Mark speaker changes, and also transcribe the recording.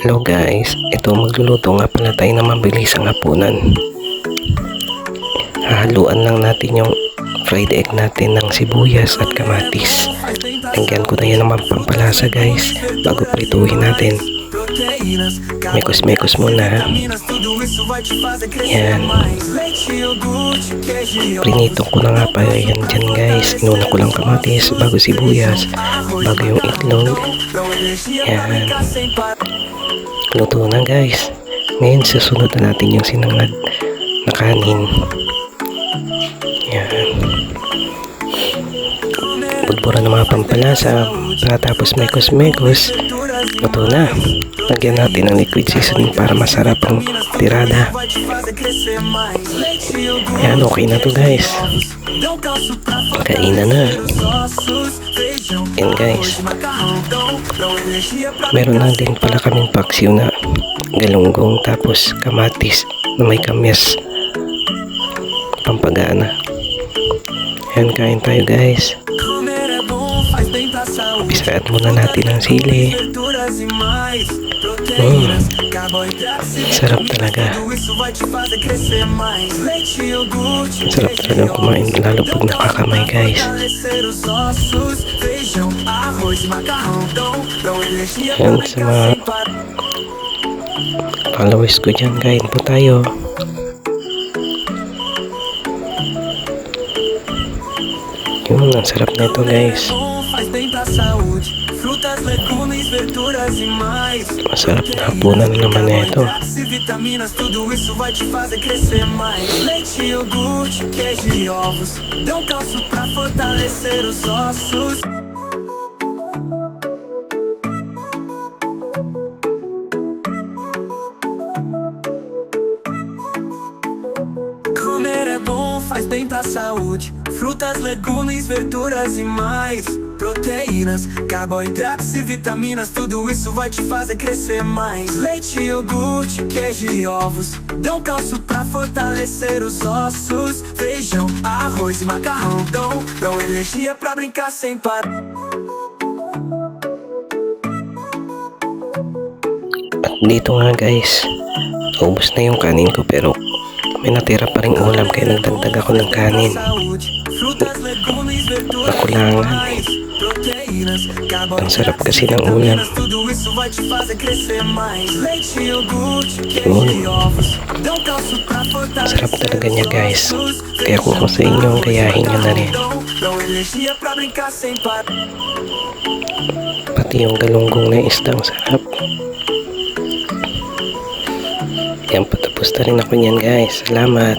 Speaker 1: Hello guys, ito magluluto nga pala tayo ng mabilisang hapunan. Hahaluan lang natin yung fried egg natin ng sibuyas at kamatis. Lagyan ko na yan ng pampalasa guys bago prituhin natin. Mekos-mekos muna. Yan. Prinito ko na nga pa yan dyan guys. Inuna ko lang kamatis bago sibuyas bago yung itlog. Yan. Luto na guys. Ngayon susunod na natin yung sinangag na kanin. Yan. Budbura ng mga pampalasa. Pagkatapos mekos-mekos, luto na. Lagyan natin ng liquid seasoning para masarap ang tirada. Yan, okay na to guys. Kainan na. Yan guys. Meron na din pala kaming paksiw na galunggong tapos kamatis na may kamyas pampagana. Yan, kain tayo guys. Pisaat muna natin ang sili. Sarap talaga. Sarap talaga kumain lalo pag nakakamay guys. Yan sa mga followers ko dyan, kain po tayo. Yun, ang sarap na ito guys. Masarap na hapunan naman na ito.
Speaker 2: Comer é bom, faz bem pra saúde. Frutas, legumes, verduras e mais. Proteínas, carboidratos e vitaminas, tudo isso vai te fazer crescer mais. Leite, iogurte, queijo e ovos dão cálcio pra fortalecer os ossos. Feijão, arroz e macarrão dão energia pra brincar sem parar.
Speaker 1: At dito nga guys, ubos na yung kanin ko pero may natira pa ring ulam kaya nagdagdag ako ng kanin. Nakulangan. Ang sarap kasi ng ulam. Yun. Sarap talaga niya guys. Kaya kung sa inyo, gayahin nyo na rin. Pati yung galunggong na isda, ang sarap. Yan, patapos na rin ako niyan guys. Salamat.